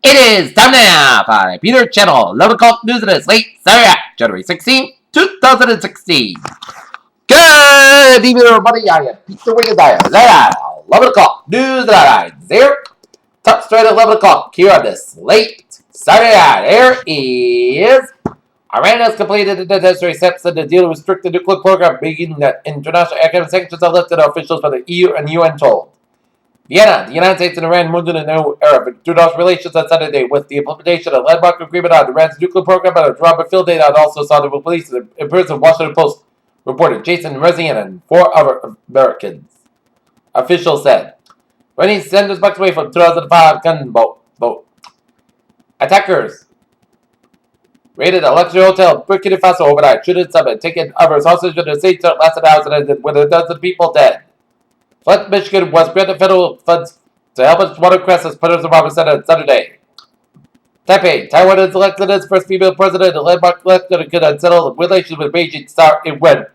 It is time now for Peter Channel Level Cult News of this late Saturday, January 16, 2016. Good evening, everybody. I am Peter Wiggins. I am 11 o'clock news that I there. Top straight at 11 o'clock here on this late Saturday night. Here is Iran has completed the necessary steps in the deal to restrict the nuclear program, making that international economic sanctions are lifted. Officials for the EU and UN told. Vienna, the United States and Iran moved in a new era of international relations on Saturday with the implementation of a landmark agreement on Iran's nuclear program and a drop of field data, and also saw the police in person. Washington Post reported Jason Rezian and 4 other Americans. Officials said, running centers blocks away from 2005 gunboat. Attackers raided a luxury hotel in Burkina Faso overnight, shooting some and taking others hostage in the state lasted hours and ended with a dozen people dead. Flint, Michigan was granted federal funds to help its water crisis, President Obama said on Saturday. Taipei, Taiwan has elected its first female president. A landmark election could unsettle relations with Beijing start in win,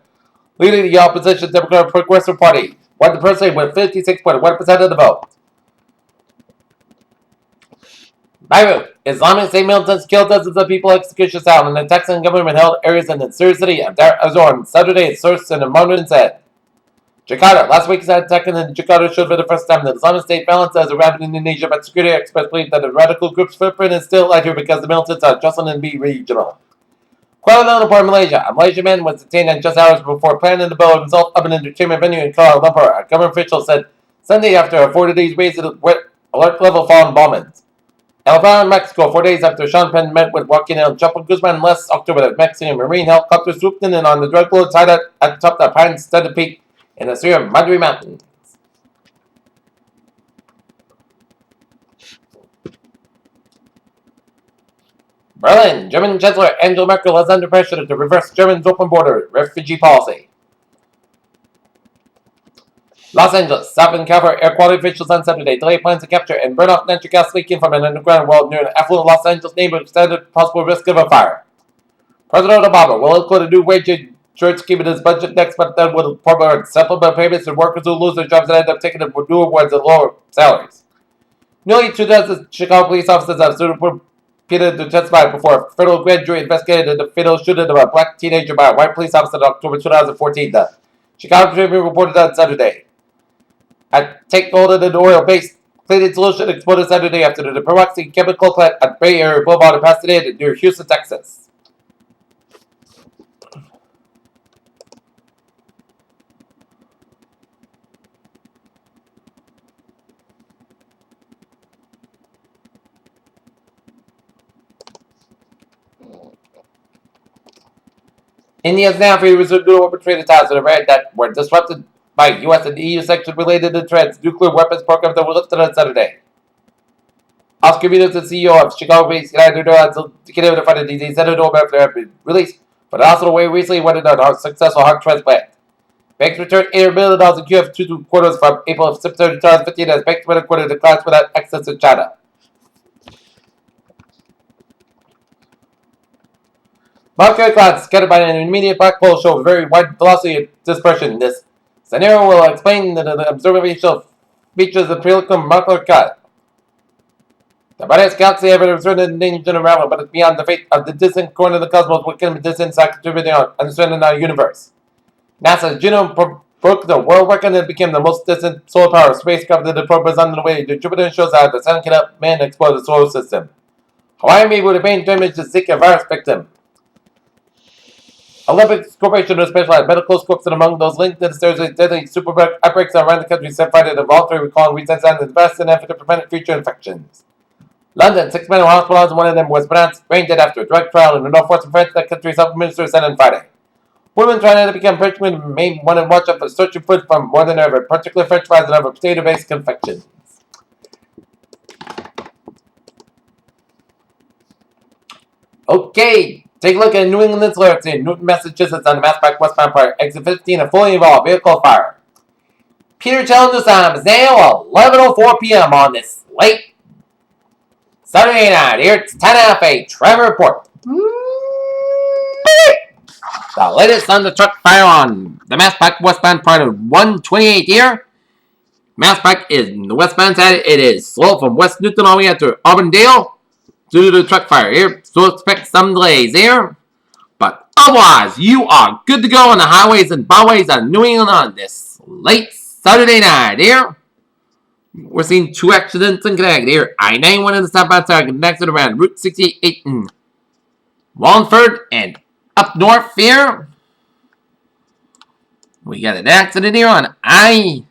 leading the opposition Democratic Progressive Party won the presidency with 56.1% of the vote. Beirut, Islamic State militants killed dozens of people execution style in the Texan government-held areas in the Syrian city of Dar Azor on Saturday, sources in the Mountain said. Jakarta. Last week's attack in Jakarta showed for the first time that Islamic State balance as a rabid in Indonesia, but security experts believe that the radical group's footprint is still larger because the militants are jostling and be regional. Kuala Lumpur, Malaysia. A Malaysian man was detained in just hours before planning to blow himself up an entertainment venue in Kuala Lumpur. A government official said Sunday after a 4 days raise alert level following bombings. El Salvador, Mexico. 4 days after Sean Penn met with Joaquin El Chapo Guzman last October, a Mexican Marine helicopter swooped in and on the drug lord tied at the top of the pine-studded peak in the Sierra Madre Mountains. Berlin. German Chancellor Angela Merkel is under pressure to reverse Germany's open border refugee policy. Los Angeles. South and California air quality officials on Saturday delayed plans to capture and burn off natural gas leaking from an underground well near an affluent Los Angeles neighborhood, extended possible risk of a fire. President Obama will include a new wage insurance scheme in his budget next month that will provide supplemental payments to workers who lose their jobs and end up taking new awards at lower salaries. Nearly 2,000 Chicago police officers have soon repeated to testify before a federal grand jury investigated the fatal shooting of a black teenager by a white police officer in October 2014. The Chicago Tribune reported on Saturday. A take hold of the oil-based cleaning solution exploded Saturday after the peroxide chemical plant at Bay Area Boulevard in Pasadena near Houston, Texas. India's now free to resume new arbitrated ties with Iran that were disrupted by U.S. and EU sanctions related to Iran's nuclear weapons programs that were lifted on Saturday. Oscar Venus, the CEO of Chicago-based United Airlines, indicated the Friday he sent it over after they had been released, but also away recently went on a successful heart transplant. Banks returned $800 million in QF 2 quarters from April of September 2015 as banks went according to clients without access to China. Market clouds scattered by an immediate black hole show very wide velocity of dispersion. This scenario will explain the observational features of Prelicum Marker Cut. The brightest galaxy ever observed in the ancient unravel, but it's beyond the fate of the distant corner of the cosmos, what can be distant side contributing on understanding our universe. NASA's Juno broke the world record and became the most distant solar power spacecraft that the probe is on the way to Jupiter and shows how the sun can help man explore the solar system. Hawaii may be paying damage to Zika virus victim. Olympics Corporation of specialized medical scopes and among those linked to the series of deadly superbug outbreaks around the country set Friday to voluntary recall and recent signs of vast and effort to prevent future infections. London, 6 men were hospitalized and one of them was pronounced brain dead after a drug trial in the northwest of France. That country's health minister said on Friday. Women trying to become Frenchmen may want to watch out for searching food from more than ever, particularly French fries and other potato-based confections. Okay. Take a look at New England's alerts in Newton, Massachusetts on the Mass Pike westbound part. Exit 15, a fully involved vehicle fire. Peter Challenge time is now 11:04 p.m. on this late Saturday night. Here it's 10 after a Trevor report. The latest on the truck fire on the Mass Pike westbound part of 128 here. Mass Pike is the westbound side. It is slow from West Newton all the way out to Auburndale. due to the truck fire here, so expect some delays here. But otherwise, you are good to go on the highways and byways of New England on this late Saturday night here. We're seeing 2 accidents in Connecticut here. I-91 in the southbound side connected around Route 68 in Wallingford and up north here. We got an accident here on I-84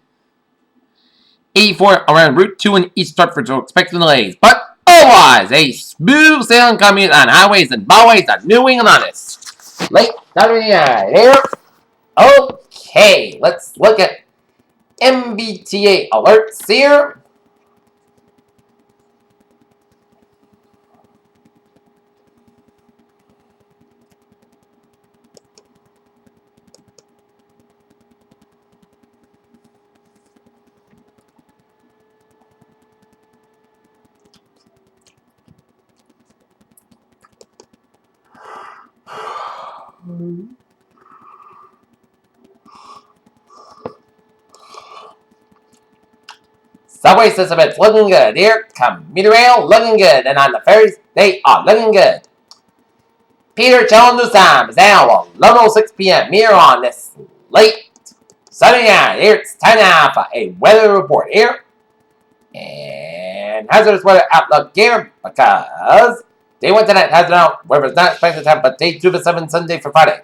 around Route 2 in East Stratford, so expecting delays. But otherwise, a smooth sailing commute on highways and byways of New England on this late Saturday night here. Okay, let's look at MBTA alerts here. Subway system, it's looking good here. Commuter rail, looking good. And on the ferries, they are looking good. Peter Channel News Time is now 11:06 p.m. here on this late Saturday night. Here it's time now for a weather report here. And hazardous weather outlook here because day 1 tonight has out. Weather is not expected to have, but day 2 to 7 Sunday for Friday.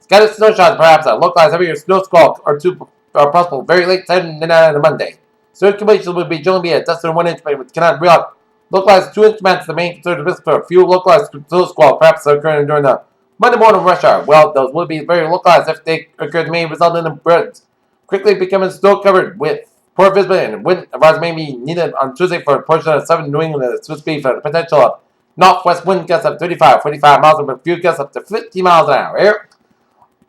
Scattered snow showers, perhaps a localized heavier snow squall or 2 are possible very late Saturday night and Monday. Circulation will be generally be a dust of 1 inch, but cannot real localized 2 inch amounts. The main concern risk for a few localized snow squall perhaps occurring during the Monday morning rush hour. Well, those will be very localized if they occur. May result in the birds quickly becoming snow covered with poor visibility, and wind advisory may be needed on Tuesday for a portion of southern New England at Swiss speed for the potential of northwest wind gusts of 35-45 miles with a few gusts up to 50 miles an hour here.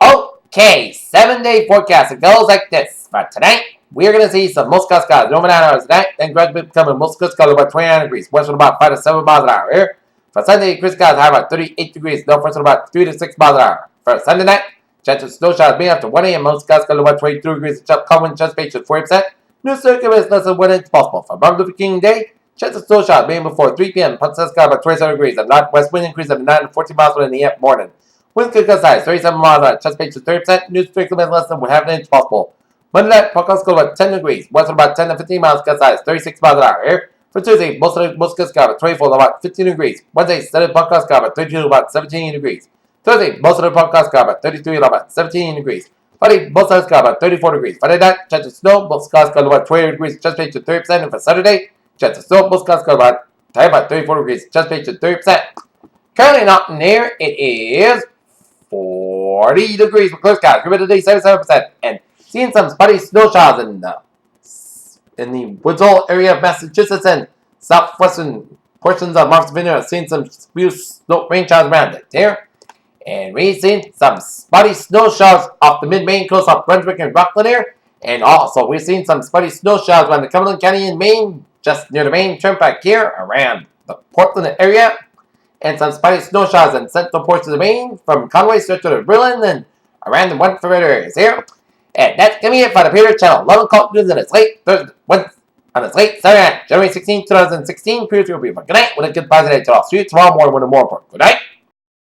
Okay, 7-day forecast. It goes like this. For tonight, we're going to see some most gust gusts over 9 hours tonight, then gradually becoming most gust gusts about 29 degrees, west with about 5 to 7 miles an hour here. For Sunday, Chris gusts high about 38 degrees, northwest with about 3 to 6 miles an hour. For Sunday night, chance of snow showers being after 1 a.m. Most gusts gusts about 22 degrees, common chance rate of 40%. New circuit is less than 1 inch possible. For Martin Luther King Day, chance of snow showers being before 3 p.m. Punch about 27 degrees, and northwest wind increase of 9 to 14 miles in the morning. Wind could gust size 37 miles an hour, chance rate of 30%. New circuit is less than 1/2 inch possible. Monday night, forecast go about 10 degrees, west of about 10 to 15 miles, gust size 36 miles an hour here. For Tuesday, most gusts go about 24 to about 15 degrees. Wednesday, steady forecast go about 32 to about 17 degrees. Thursday, most of the forecast go about 33 to about 17 degrees. Friday, most of got about 34 degrees. Friday night, chance of snow, most got about 20 degrees, chance rate to 30%. And for Saturday, chance of snow, most got about 34 degrees, chance rate to 30%. Currently not in here, it is 40 degrees with clear skies, humidity 77%, and seeing some spotty snow showers in the Woods Hole area of Massachusetts and southwestern portions of Martha's Vineyard. Seeing some few rain showers around it here. And we've seen some spotty snow showers off the mid-Maine coast of Brunswick and Rockland here. And also, we've seen some spotty snow showers around the Cumberland County in Maine, just near the Maine Turnpike here, around the Portland area. And some spotty snow showers in central portions of Maine, from Conway straight to the Berlin and around the Wentworth areas here. And that's going to be it for the Peter Channel 11 o'clock news on its late Thursday, on its late Saturday night, January 16, 2016. Peter will be for good night with a good positive day to all. See you tomorrow morning with a more report. Good night.